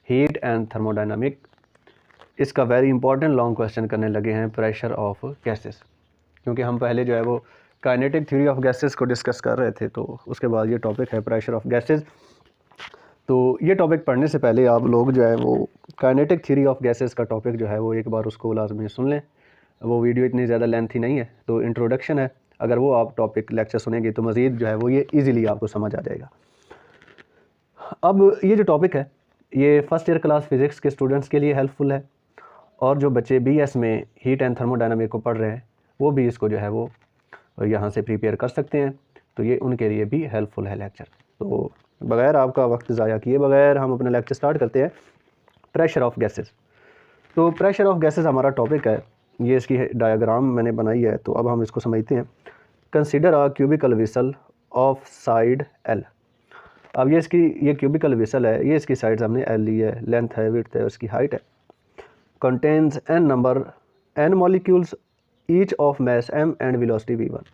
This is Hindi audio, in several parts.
हीट एंड थर्मोडाइनमिक, इसका वेरी इंपॉर्टेंट लॉन्ग क्वेश्चन करने लगे हैं प्रेशर ऑफ गैसेस, क्योंकि हम पहले जो है वो काइनेटिक थ्योरी ऑफ गैसेस को डिस्कस कर रहे थे, तो उसके बाद ये टॉपिक है प्रेशर ऑफ गैसेस। तो ये टॉपिक पढ़ने से पहले आप लोग जो है वो काइनेटिक थ्योरी ऑफ गैसेस का टॉपिक जो है वो एक बार उसको लाजमी सुन लें। वो वीडियो इतनी ज़्यादा लेंथी नहीं है, तो इंट्रोडक्शन है, अगर वो आप टॉपिक लेक्चर सुनेंगे तो मज़ीद जो है वो ये ईज़िली आपको समझ आ जाएगा। अब ये जो टॉपिक है ये फर्स्ट ईयर क्लास फिज़िक्स के स्टूडेंट्स के लिए हेल्पफुल है, और जो बच्चे BS में हीट एंड थर्मोडायनामिक को पढ़ रहे हैं वो भी इसको जो है वो यहाँ से प्रिपेयर कर सकते हैं, तो ये उनके लिए भी हेल्पफुल है लेक्चर। तो बगैर आपका वक्त ज़ाया किए बगैर हम अपना लेक्चर स्टार्ट करते हैं। प्रेशर ऑफ गैसेस, तो प्रेशर ऑफ गैसेस हमारा टॉपिक है, ये इसकी डायग्राम मैंने बनाई है, तो अब हम इसको समझते हैं। Consider a cubical vessel of side L। अब ये क्यूबिकल वेसल है, ये इसकी साइड हमने L ली है, लेंथ है, विड्थ है, उसकी हाइट है। Contains n molecules each of mass m and velocity v1।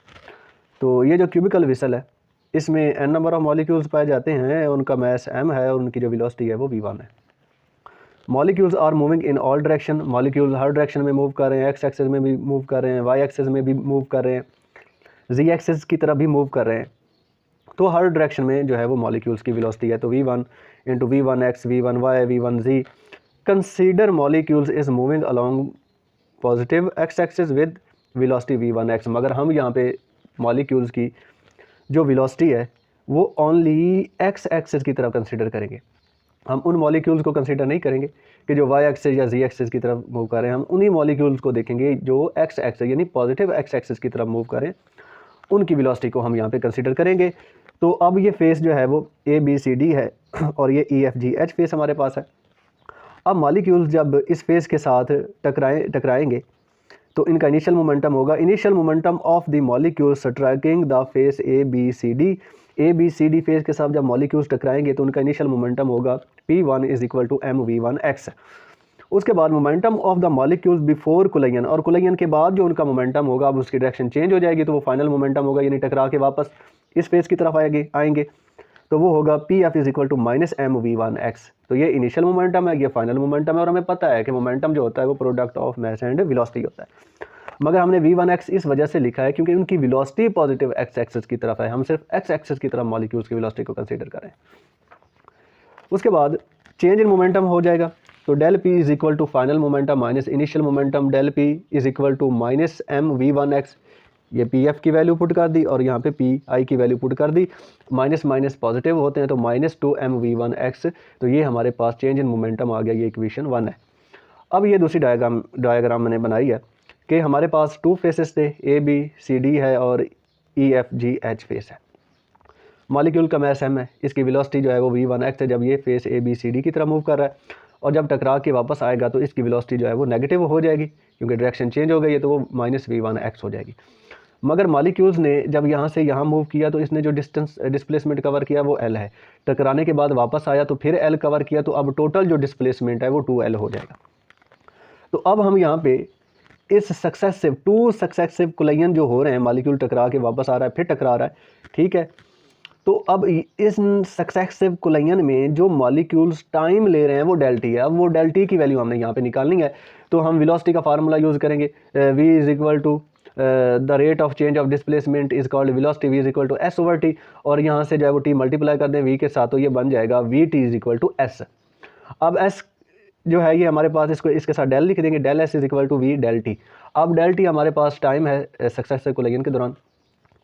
तो ये जो क्यूबिकल वेसल है इसमें n नंबर ऑफ मॉलिक्यूल्स पाए जाते हैं, उनका मास m है और उनकी जो वेलोसिटी है वो v1 है। Molecules are moving in all direction, molecule हर डायरेक्शन में मूव कर रहे हैं, x एक्सिस में भी मूव कर रहे हैं, y एक्सिस में भी मूव कर रहे हैं, z एक्सिस की तरफ भी मूव कर रहे हैं। तो हर डायरेक्शन में जो है वो मॉलिक्यूल्स की वेलोसिटी है, तो v1 into v1x v1y v1z। Consider molecules is moving along positive x axis with velocity v1x। मगर हम यहाँ पे मॉलिक्यूल्स की जो वेलोसिटी है वो ओनली x एक्सिस की तरफ कंसीडर करेंगे, हम उन मॉलिक्यूल्स को कंसीडर नहीं करेंगे कि जो y एक्सिस या z एक्सिस की तरफ मूव कर रहे हैं। हम उन्हीं मॉलिक्यूल्स को देखेंगे जो x एक्सिस यानी पॉजिटिव x एक्सिस की तरफ मूव करें, उनकी वेलोसिटी को हम यहाँ पे कंसीडर करेंगे। तो अब ये फेस जो है वो ABCD है और ये EFGH फेस हमारे पास है। अब मॉलिक्यूल्स जब इस फेस के साथ टकराएंगे तो इनका इनिशियल मोमेंटम होगा, initial momentum of the molecules striking the face ABCD face के साथ जब मॉलिक्यूल्स टकराएंगे तो उनका इनिशियल मोमेंटम होगा P1 is equal to mv1x। उसके बाद momentum of the molecules before collision, और कोलिजन के बाद जो उनका मोमेंटम होगा अब उसकी डायरेक्शन चेंज हो जाएगी, तो वो फाइनल मोमेंटम होगा, यानी टकरा के वापस इस फेस की तरफ आएंगे तो वो होगा PF is equal to minus mv1x। तो ये इनिशियल मोमेंटम है, ये फाइनल मोमेंटम है, और हमें पता है कि मोमेंटम जो होता है वो product of mass and velocity होता है। मगर हमने v1x इस वजह से लिखा है क्योंकि उनकी वेलोसिटी पॉजिटिव x एक्सिस की तरफ है, हम सिर्फ x एक्सिस की तरफ मॉलिक्यूल्स की वेलोसिटी को कंसीडर करें। उसके बाद चेंज इन मोमेंटम हो जाएगा, तो del P is equal to final momentum minus initial momentum, del P is equal to minus mv1x। ये PF की वैल्यू पुट कर दी और यहाँ पे PI की वैल्यू पुट कर दी, माइनस माइनस पॉजिटिव होते हैं तो माइनस 2mv1x। तो ये हमारे पास चेंज इन मोमेंटम आ गया, ये इक्वेशन 1 है। अब ये दूसरी डायग्राम मैंने बनाई है कि हमारे पास 2 फेसेस थे, ABCD है और EFGH फेस है। मॉलिक्यूल का मास m है, इसकी वेलोसिटी जो है वो v1x है जब ये फेस ABCD की तरफ मूव कर रहा है, और जब टकरा के वापस आएगा तो इसकी वेलोसिटी जो है वो नेगेटिव हो जाएगी क्योंकि डायरेक्शन चेंज हो गई है, तो वो माइनस v1x हो जाएगी। मगर मॉलिक्यूल्स ने जब यहाँ से यहाँ मूव किया तो इसने जो डिस्प्लेसमेंट कवर किया वो L है, टकराने के बाद वापस आया तो फिर L कवर किया, तो अब टोटल जो डिस्प्लेसमेंट है वो 2L हो जाएगा। तो अब हम यहाँ पे इस टू सक्सेसिव कोलिजन जो हो रहे हैं, मॉलिक्यूल टकरा के वापस आ रहा है फिर टकरा रहा है, ठीक है। तो अब इस सक्सेसिव कोलिजन में जो मॉलिक्यूल्स टाइम ले रहे हैं वो डेल टी है। अब वो डेल टी की वैल्यू हमने यहाँ पे निकालनी है, तो हम वेलोसिटी का फार्मूला यूज़ करेंगे, v is equal to the rate of change of displacement is called velocity, v is equal to s over T, और यहाँ से जो है वो t मल्टीप्लाई कर दें v के साथ, तो ये बन जाएगा vt is equal to s। अब s जो है ये हमारे पास इसके साथ डेल लिख देंगे, del s is equal to v del T. अब डेल टी हमारे पास टाइम है सक्सेसिव कोलिजन के दौरान,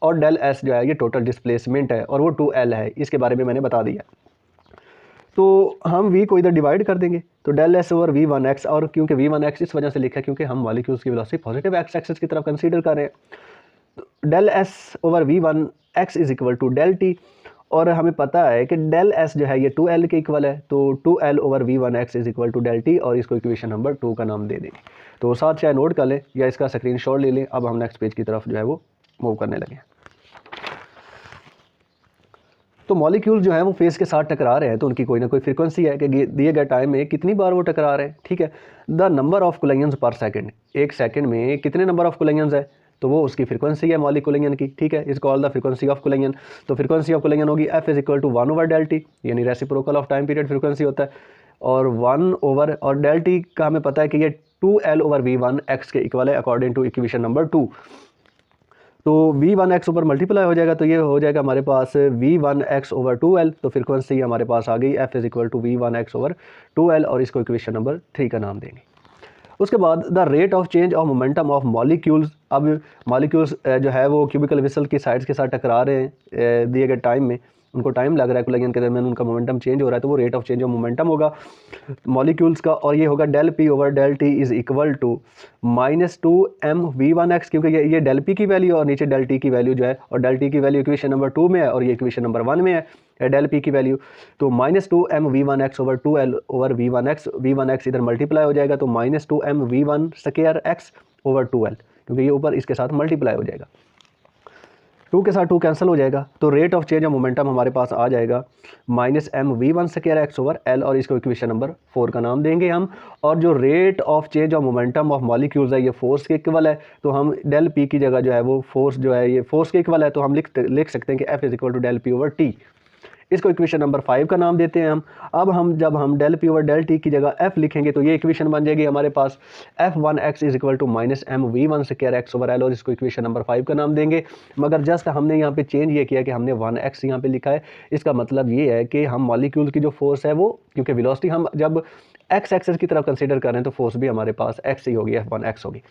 और डेल s जो है ये टोटल डिस्प्लेसमेंट है और वो 2L है, इसके बारे में मैंने बता दिया। तो हम v को इधर डिवाइड कर देंगे, तो डेल s ओवर v1x, और क्योंकि v1x इस वजह से लिखा है क्योंकि हम मॉलिक्यूल्स की वेलोसिटी पॉजिटिव x एक्सिस की तरफ कंसीडर कर रहे हैं, तो del s over v1x is equal to del T, और हमें पता है कि डेल s जो है ये 2L के इक्वल है, तो 2L over v1x is equal to del T, और इसको इक्वेशन नंबर 2 का नाम दे देंगे। तो साथ चाहे नोट कर लें या इसका स्क्रीनशॉट ले लें। अब हम नेक्स्ट पेज की तरफ जो है वो मूव करने लगे हैं। तो मॉलिक्यूल जो है वो फेस के साथ टकरा रहे हैं, तो उनकी कोई ना कोई फ्रीक्वेंसी है कि दिए गए टाइम में कितनी बार वो टकरा रहे हैं, ठीक है। द नंबर ऑफ कोलिजन्स पर सेकंड, एक सेकंड में कितने नंबर ऑफ कोलिजन्स है, तो वो उसकी फ्रीक्वेंसी है मॉलिक्यूल की, ठीक है। Is called the frequency of collision. तो फ्रीक्वेंसी ऑफ कोलिजन होगी F is equal to 1 over del T, यानी reciprocal of time period frequency होता है। और 1 ओवर और डेल टी का हमें पता है कि ये 2L ओवर V1X के इक्वल है अकॉर्डिंग टू इक्वेशन नंबर 2। तो V1X ऊपर मल्टीप्लाई हो जाएगा तो ये हो जाएगा हमारे पास V1X ओवर 2L। तो फ्रीक्वेंसी हमारे पास आ गई F is equal to V1X over 2L और इसको इक्वेशन नंबर 3 का नाम देंगे। उसके बाद the rate of change of momentum of molecules. अब मॉलिक्यूल्स जो है वो क्यूबिकल विसल की साइड्स के साथ टकरा रहे हैं दिए गए टाइम में, उनको टाइम लग रहा है कोलिजन के दरमियान, उनका मोमेंटम चेंज हो रहा है, तो वो rate of change of momentum होगा मॉलिक्यूल्स का, और ये होगा del P over del T is equal to -2m(v1x), क्योंकि ये डेल पी की वैल्यू और नीचे डेल टी की वैल्यू जो है, और डेल टी की वैल्यू इक्वेशन नंबर 2 में है और ये इक्वेशन नंबर 1 में है डेल पी की वैल्यू। तो -2m(v1x) over 2l over v1x इधर मल्टीप्लाई हो जाएगा, तो -2m(v1)2x ओवर 2l, क्योंकि ये ऊपर इसके साथ मल्टीप्लाई हो जाएगा, 2 के साथ 2 कैंसिल हो जाएगा। तो rate of change of momentum हमारे पास आ जाएगा -mv1)x ओवर l, और इसको इक्वेशन नंबर 4 का नाम देंगे हम। और जो rate of change of momentum of molecules है ये फोर्स के इक्वल है, तो हम डेल पी की जगह जो है वो फोर्स जो है ये फोर्स के इक्वल है, तो हम लिख सकते हैं कि F is equal to del P over T. इसको इक्वेशन नंबर 5 का नाम देते हैं हम। अब जब हम del P over del T की जगह F लिखेंगे तो ये इक्वेशन बन जाएगी हमारे पास F1x is equal to -mv1)x over l, और इसको इक्वेशन नंबर 5 का नाम देंगे। मगर जस्ट हमने यहाँ पे चेंज ये किया कि हमने 1x यहाँ पे लिखा है। इसका मतलब ये है कि हम मॉलिक्यूल की जो फोर्स है वो, क्योंकि वेलोसिटी हम जब x एक्सेस की तरफ कंसीडर कर रहे हैं तो फोर्स भी हमारे पास x ही होगी, F1x होगी।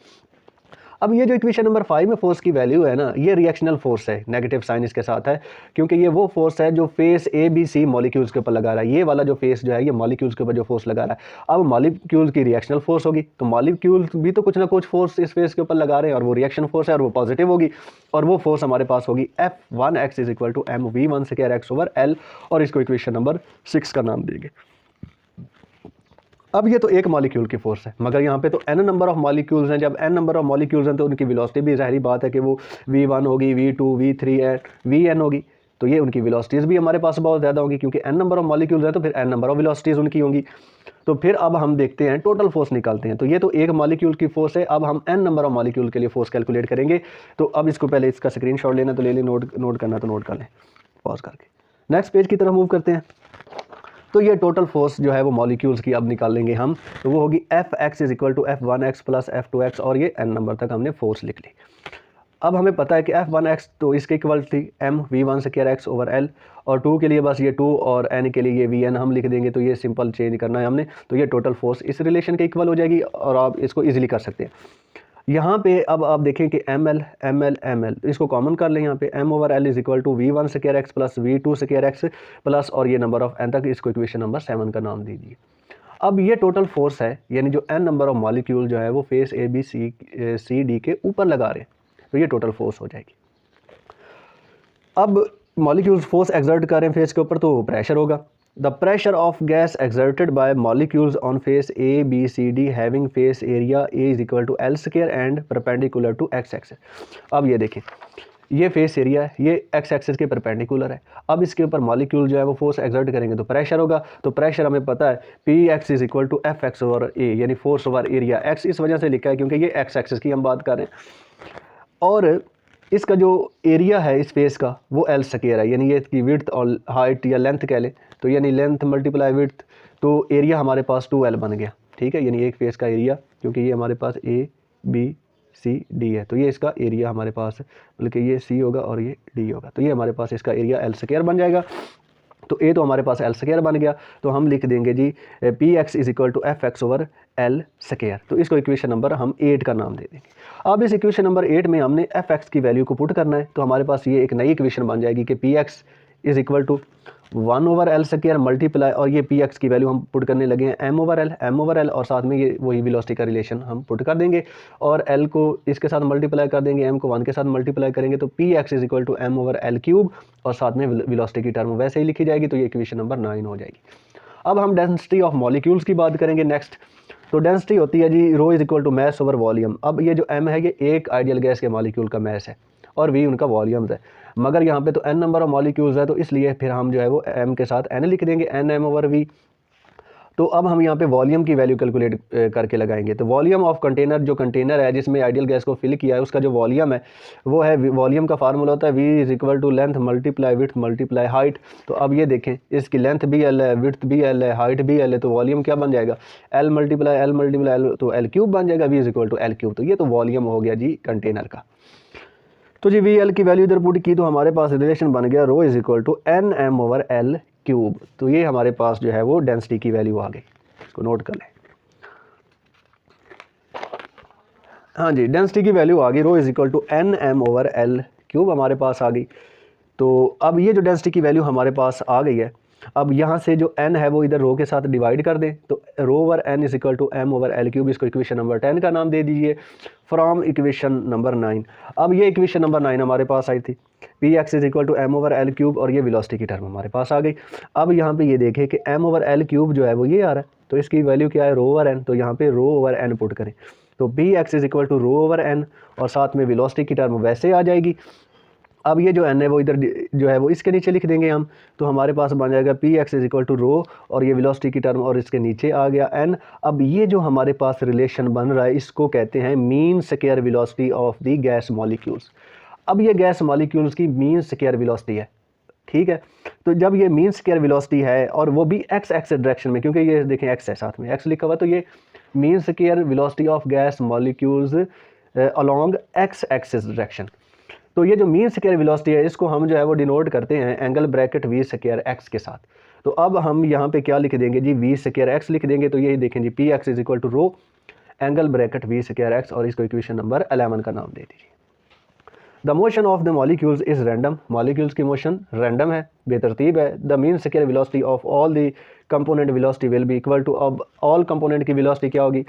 अब ये जो इक्वेशन नंबर 5 में फोर्स की वैल्यू है ना, ये रिएक्शनल फोर्स है, नेगेटिव साइन इसके साथ है, क्योंकि ये वो फोर्स है जो फेस ABC मॉलिक्यूल्स के ऊपर लगा रहा है। ये वाला जो फेस जो है ये मॉलिक्यूल्स के ऊपर जो फोर्स लगा रहा है। अब मॉलिक्यूल्स की रिएक्शनल फोर्स होगी, तो मॉलिक्यूल्स भी तो कुछ ना कुछ फोर्स इस फेस के ऊपर लगा रहे हैं, और वो रिएक्शन फोर्स है और वो पॉजिटिव होगी, और वो फोर्स हमारे पास होगी F1x is equal to mv1)x over l, और इसको इक्वेशन नंबर 6 का नाम देंगे। अब ये तो एक मॉलिक्यूल की फोर्स है, मगर यहाँ पे तो n नंबर ऑफ मॉलिक्यूल्स हैं। जब n नंबर ऑफ मॉलिक्यूल्स हैं तो उनकी वेलोसिटी भी ज़ाहिरी बात है कि वो v1 होगी, v2, v3 एंड vn होगी, तो ये उनकी वेलोसिटीज़ भी हमारे पास बहुत ज़्यादा होगी, क्योंकि n नंबर ऑफ मॉलिक्यूल्स हैं तो फिर n नंबर ऑफ वेलोसिटीज़ उनकी होंगी। तो फिर अब हम देखते हैं टोटल फोर्स निकालते हैं। तो ये तो एक मॉलिक्यूल की फोर्स है, अब हम n नंबर ऑफ मॉलिक्यूल के लिए फोर्स कैलकुलेट करेंगे। तो अब इसको पहले इसका स्क्रीनशॉट लेना तो ले लें, नोट करना तो नोट कर लें पॉज करके। नेक्स्ट पेज की तरफ मूव करते हैं। तो ये टोटल फोर्स जो है वो मॉलिक्यूल्स की अब निकालेंगे हम, तो वो होगी Fx is equal to F1x plus F2x, और ये n नंबर तक हमने फोर्स लिख ली। अब हमें पता है कि F1x तो इसके इक्वल थी mv1)x ओवर l, और 2 के लिए बस ये 2 और n के लिए ये vn हम लिख देंगे। तो ये सिंपल चेंज करना है हमने, तो ये टोटल फोर्स इस रिलेशन के इक्वल हो जाएगी, और आप इसको ईजिली कर सकते हैं। यहाँ पे अब आप देखें कि ml इसको कॉमन कर लें, यहाँ पे m over l is equal to v1)x plus v2)x plus, और ये नंबर ऑफ n तक, इसको इक्वेशन नंबर 7 का नाम दीजिए। अब ये टोटल फोर्स है, यानी जो n नंबर ऑफ मॉलिक्यूल जो है वो फेस ABCD के ऊपर लगा रहे हैं, तो ये टोटल फोर्स हो जाएगी। अब मॉलिक्यूल्स फोर्स एक्सर्ट कर रहे हैं फेस के ऊपर, तो प्रेशर होगा। The pressure of gas exerted by molecules on face ABCD having face area A is equal to L square and perpendicular to x axis. अब ये देखें, ये फेस एरिया है, ये x एक्सिस के परपेंडिकुलर है। अब इसके ऊपर मॉलिक्यूल जो है वो फोर्स एक्सर्ट करेंगे तो प्रेशर होगा। तो प्रेशर हमें पता है Px is equal to Fx over A, यानी फोर्स ओवर एरिया। x इस वजह से लिखा है क्योंकि ये x एक्सिस की हम बात कर रहे हैं, और इसका जो एरिया है इस फेस का वो L स्क्वायर है, यानी ये इसकी विड्थ और हाइट या लेंथ कह लें, तो यानी लेंथ मल्टीप्लाई विड्थ, तो एरिया हमारे पास 2L बन गया। ठीक है, यानी एक फेस का एरिया, क्योंकि ये हमारे पास ABCD है, तो ये इसका एरिया हमारे पास, बल्कि ये C होगा और ये D होगा, तो ये हमारे पास इसका एरिया L स्क्वायर बन जाएगा। तो A तो हमारे पास L स्क्वायर बन गया, तो हम लिख देंगे जी Px is equal to Fx over L square. तो इसको इक्वेशन नंबर हम 8 का नाम दे देंगे। अब इस इक्वेशन नंबर 8 में हमने Fx की वैल्यू को पुट करना है, तो हमारे पास ये एक नई इक्वेशन बन जाएगी कि Px is equal to 1 over L square multiply, और ये Px की वैल्यू हम पुट करने लगे हैं m ओवर L, और साथ में ये वही वेलोसिटी का रिलेशन हम पुट कर देंगे, और L को इसके साथ मल्टीप्लाई कर देंगे, m को 1 के साथ मल्टीप्लाई करेंगे, तो Px is equal to m over L cube, और साथ में वेलोसिटी की टर्म वैसे ही लिखी जाएगी, तो ये इक्वेशन नंबर 9 हो जाएगी। अब हम डेंसिटी ऑफ मॉलिक्यूल्स की बात करेंगे नेक्स्ट। तो डेंसिटी होती है जी rho is equal to mass over volume. अब ये जो m है ये एक आइडियल गैस के मॉलिक्यूल का मैस है, और v उनका वॉल्यूम्स है, मगर यहाँ पे तो n नंबर ऑफ मॉलिक्यूल्स है, तो इसलिए फिर हम जो है वो m के साथ n लिख देंगे, nm ओवर v। तो अब हम यहाँ पे वॉल्यूम की वैल्यू कैलकुलेट करके लगाएंगे। तो वॉल्यूम ऑफ कंटेनर, जो कंटेनर है जिसमें आइडियल गैस को फिल किया है, उसका जो वॉल्यूम है वो है, वॉल्यूम का फार्मूला होता है V is equal to length multiply width multiply height. तो अब ये देखें, इसकी लेंथ भी L है, विड्थ भी L है, हाइट भी L है, तो वॉल्यूम क्या बन जाएगा, L मल्टीप्लाई L, तो L क्यूब बन जाएगा, V is equal to L cube. तो ये तो वॉल्यूम हो गया जी कंटेनर का। तो जी VL की वैल्यू इधर पुट की, तो हमारे पास रिलेशन बन गया rho is equal to NM over L cube. तो ये हमारे पास जो है वो डेंसिटी की वैल्यू आ गई, इसको नोट कर लें। हाँ जी, डेंसिटी की वैल्यू आ गई, rho is equal to NM over L cube हमारे पास आ गई। तो अब ये जो डेंसिटी की वैल्यू हमारे पास आ गई है, अब यहाँ से जो n है वो इधर रो के साथ डिवाइड कर दें, तो rho over n is equal to m over L cube. इसको इक्वेशन नंबर 10 का नाम दे दीजिए फ्रॉम इक्वेशन नंबर 9। अब ये इक्वेशन नंबर 9 हमारे पास आई थी, P X is equal to m over L cube, और ये वेलोसिटी की टर्म हमारे पास आ गई। अब यहाँ पे ये देखें कि m ओवर L क्यूब जो है वो ये आ रहा है, तो इसकी वैल्यू क्या है, रो ओवर n। तो यहाँ पे रो ओवर n पुट करें, तो P X is equal to rho over n, और साथ में वेलोसिटी की टर्म वैसे आ जाएगी। अब ये जो n है वो इधर जो है वो इसके नीचे लिख देंगे हम, तो हमारे पास बन जाएगा P X is equal to rho, और ये वेलोसिटी की टर्म और इसके नीचे आ गया n। अब ये जो हमारे पास रिलेशन बन रहा है इसको कहते हैं mean square velocity of the gas molecules. अब ये गैस मॉलिक्यूल्स की मीन स्क्वायर वेलोसिटी है, ठीक है। तो जब ये मीन स्क्वायर वेलोसिटी है और वो भी एक्स एक्सिस डायरेक्शन में, क्योंकि ये देखें एक्स है साथ में, एक्स लिखा हुआ, तो ये mean square velocity of gas molecules along x axis direction. तो ये जो मीन स्क्वायर वेलोसिटी है इसको हम जो है वो डिनोट करते हैं angle bracket V square X के साथ। तो अब हम यहाँ पे क्या लिख देंगे जी, वी स्क्वायर एक्स लिख देंगे। तो यही देखें जी, P X is equal to rho angle bracket V square X, और इसको इक्वेशन नंबर 11 का नाम दे दीजिए। The motion of the molecules is random, molecules की मोशन रैंडम है, बेतरतीब है। The mean square velocity of all the component velocity will be equal to, अब ऑल कंपोनेंट की वेलोसिटी क्या होगी,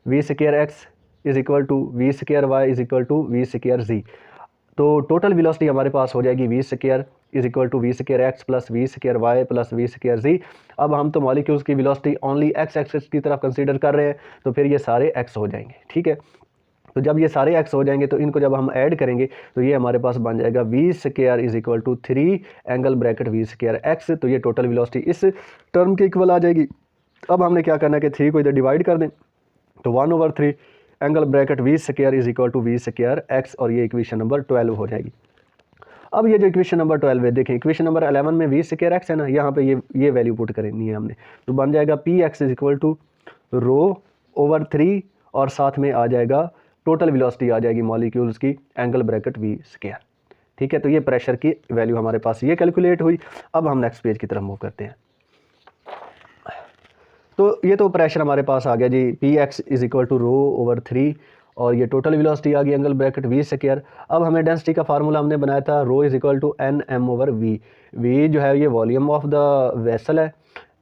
V square X is equal to V square Y is equal to V square Z. तो टोटल वेलोसिटी हमारे पास हो जाएगी V square is equal to V square X plus V square Y plus V square Z. अब हम तो मॉलिक्यूल्स की वेलोसिटी ओनली एक्स एक्सिस की तरफ कंसीडर कर रहे हैं, तो फिर ये सारे एक्स हो जाएंगे, ठीक है। तो जब ये सारे एक्स हो जाएंगे तो इनको जब हम ऐड करेंगे तो ये हमारे पास बन जाएगा V square is equal to 3 angle bracket V square X. तो ये टोटल वेलोसिटी इस टर्म के इक्वल आ जाएगी। अब हमने क्या करना है कि 3 को इधर डिवाइड कर दें, तो 1/3 angle bracket V square is equal to V square X, और ये इक्वेशन नंबर 12 हो जाएगी। अब ये जो इक्वेशन नंबर 12 है, देखें इक्वेशन नंबर 11 में वी स्क्वायर एक्स है ना, यहाँ पे ये वैल्यू पुट करनी है हमने, तो बन जाएगा P X is equal to rho over 3, और साथ में आ जाएगा टोटल वेलोसिटी आ जाएगी मॉलिक्यूल्स की एंगल ब्रैकेट वी स्क्वायर, ठीक है। तो ये प्रेशर की वैल्यू हमारे पास ये कैलकुलेट हुई। अब हम नेक्स्ट पेज की तरफ मूव करते हैं। तो ये तो प्रेशर हमारे पास आ गया जी, P X is equal to rho over 3, और ये टोटल वेलोसिटी आ गई एंगल ब्रैकेट वी स्क्वायर। अब हमें डेंसिटी का फार्मूला हमने बनाया था, rho is equal to N M over V. V जो है ये वॉल्यूम ऑफ द वेसल है,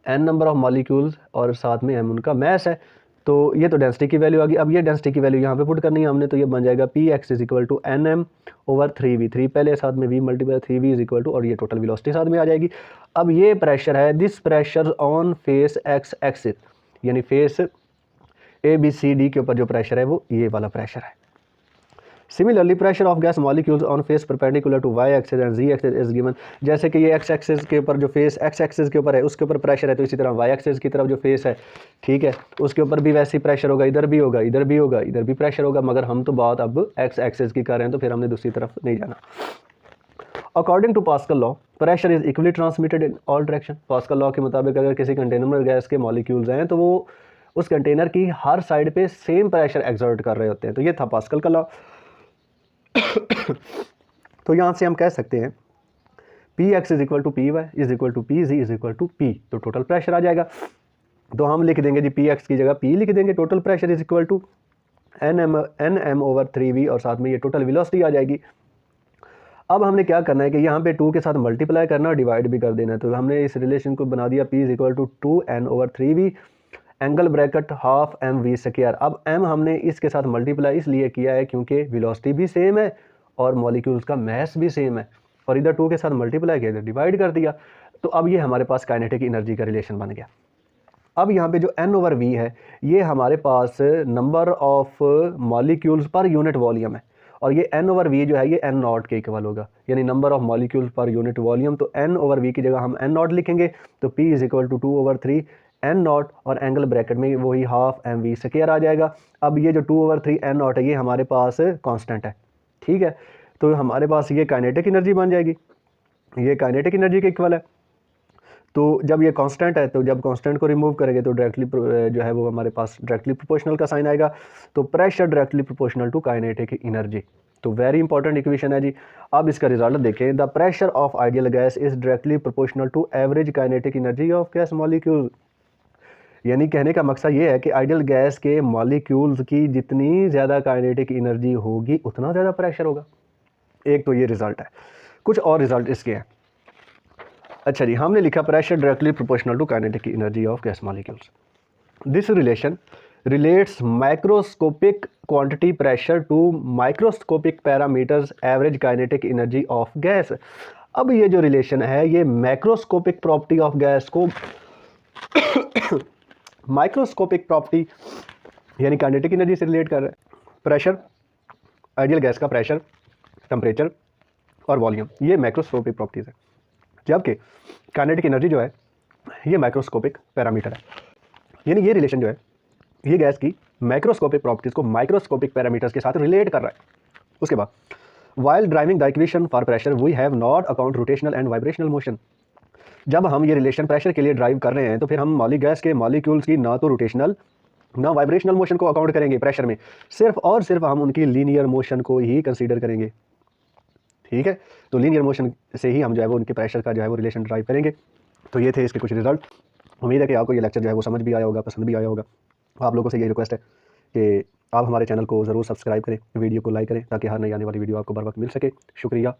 एन नंबर ऑफ मॉलिक्यूल्स, और साथ में एम उनका मैस है। तो ये तो डेंसिटी की वैल्यू आ गई। अब ये डेंसिटी की वैल्यू यहाँ पे पुट करनी है हमने, तो ये बन जाएगा P X is equal to N M over 3v, 3 पहले साथ में v multiply 3v is equal to, और ये टोटल वेलोसिटी साथ में आ जाएगी। अब ये प्रेशर है, this pressure on face x axis, यानी फेस ABCD के ऊपर जो प्रेशर है वो ये वाला प्रेशर है। Similarly pressure of gas molecules on face perpendicular to Y axis and Z axis is given, जैसे कि ये एक्स एक्सिस के ऊपर जो फेस एक्स एक्सिस के ऊपर है उसके ऊपर प्रेशर है, तो इसी तरह वाई एक्सिस की तरफ जो फेस है, ठीक है, उसके ऊपर भी वैसे ही प्रेशर होगा, इधर भी होगा, इधर भी होगा, इधर भी प्रेशर होगा। मगर हम तो बात अब एक्स एक्सिस की कर रहे हैं, तो फिर हमने दूसरी तरफ नहीं जाना। According to Pascal law pressure is equally transmitted in all direction. Pascal law के मुताबिक अगर किसी कंटेनर में गैस के मॉलिक्यूल्स हैं तो वो उस कंटेनर की हर साइड पे सेम प्रेशर एक्सर्ट कर रहे होते हैं। तो ये था पास्कल का लॉ। तो यहाँ से हम कह सकते हैं P X is equal to P Y is equal to P Z is equal to P, तो टोटल प्रेशर आ जाएगा। तो हम लिख देंगे जी पी एक्स की जगह पी लिख देंगे, total pressure is equal to N M over 3v, और साथ में ये टोटल वेलोसिटी आ जाएगी। अब हमने क्या करना है कि यहाँ पे 2 के साथ मल्टीप्लाई करना और डिवाइड भी कर देना है। तो हमने इस रिलेशन को बना दिया p is equal to 2n over 3v angle bracket half M V square. अब m हमने इसके साथ मल्टीप्लाई इसलिए किया है क्योंकि वेलोसिटी भी सेम है और मॉलिक्यूल्स का मैस भी सेम है, और इधर 2 के साथ मल्टीप्लाई किया, इधर डिवाइड कर दिया। तो अब ये हमारे पास काइनेटिक एनर्जी का रिलेशन बन गया। अब यहाँ पे जो n ओवर v है ये हमारे पास नंबर ऑफ मॉलिक्यूल्स पर यूनिट वॉल्यूम है, और ये n ओवर v जो है ये n नॉट के इक्वल होगा, यानी नंबर ऑफ मॉलिक्यूल्स पर यूनिट वॉल्यूम। तो n ओवर v की जगह हम n नॉट लिखेंगे, तो p is equal to 2/3 N naught और एंगल ब्रैकेट में वही हाफ एम वी स्क्वायर आ जाएगा। अब ये जो 2/3 एन नॉट है ये हमारे पास कांस्टेंट है, ठीक है। तो हमारे पास ये काइनेटिक एनर्जी बन जाएगी, ये काइनेटिक एनर्जी के इक्वल है। तो जब ये कांस्टेंट है तो जब कांस्टेंट को रिमूव करेंगे तो डायरेक्टली जो है वो हमारे पास डायरेक्टली प्रोपोर्शनल का साइन आएगा। तो pressure directly proportional to kinetic energy. तो वेरी इंपॉर्टेंट इक्वेशन है जी। अब इसका रिजल्ट देखें, the pressure of ideal gas is directly proportional to average kinetic energy of gas molecule. यानी कहने का मकसद ये है कि आइडियल गैस के मॉलिक्यूल्स की जितनी ज़्यादा काइनेटिक एनर्जी होगी उतना ज़्यादा प्रेशर होगा। एक तो ये रिजल्ट है। कुछ और रिजल्ट इसके हैं। अच्छा जी, हमने लिखा pressure directly proportional to kinetic energy of gas molecules. This relation relates microscopic quantity pressure to microscopic parameters average kinetic energy of gas. अब ये जो रिलेशन है ये मैक्रोस्कोपिक प्रॉपर्टी ऑफ गैस को माइक्रोस्कोपिक प्रॉपर्टी यानी काइनेटिक एनर्जी से रिलेट कर रहा है। प्रेशर, आइडियल गैस का प्रेशर, टेम्परेचर और वॉल्यूम ये मैक्रोस्कोपिक प्रॉपर्टीज है, जबकि काइनेटिक एनर्जी जो है ये माइक्रोस्कोपिक पैरामीटर है। यानी ये रिलेशन जो है ये गैस की माइक्रोस्कोपिक प्रॉपर्टीज को माइक्रोस्कोपिक पैरामीटर्स के साथ रिलेट कर रहा है। उसके बाद while driving the equation for pressure we have not account rotational and vibrational motion. जब हम ये रिलेशन प्रेशर के लिए ड्राइव कर रहे हैं तो फिर हम गैस के मॉलिक्यूल्स की ना तो रोटेशनल ना वाइब्रेशनल मोशन को अकाउंट करेंगे प्रेशर में, सिर्फ और सिर्फ हम उनकी लीनियर मोशन को ही कंसीडर करेंगे, ठीक है। तो लीनियर मोशन से ही हम जो है वो उनके प्रेशर का जो है वो रिलेशन ड्राइव करेंगे। तो ये थे इसके कुछ रिजल्ट। उम्मीद है कि आपको ये लेक्चर जो है वो समझ भी आया होगा, पसंद भी आया होगा। आप लोगों से ये रिक्वेस्ट है कि आप हमारे चैनल को ज़रूर सब्सक्राइब करें, वीडियो को लाइक करें ताकि हर नई आने वाली वीडियो आपको बर वक्त मिल सके। शुक्रिया।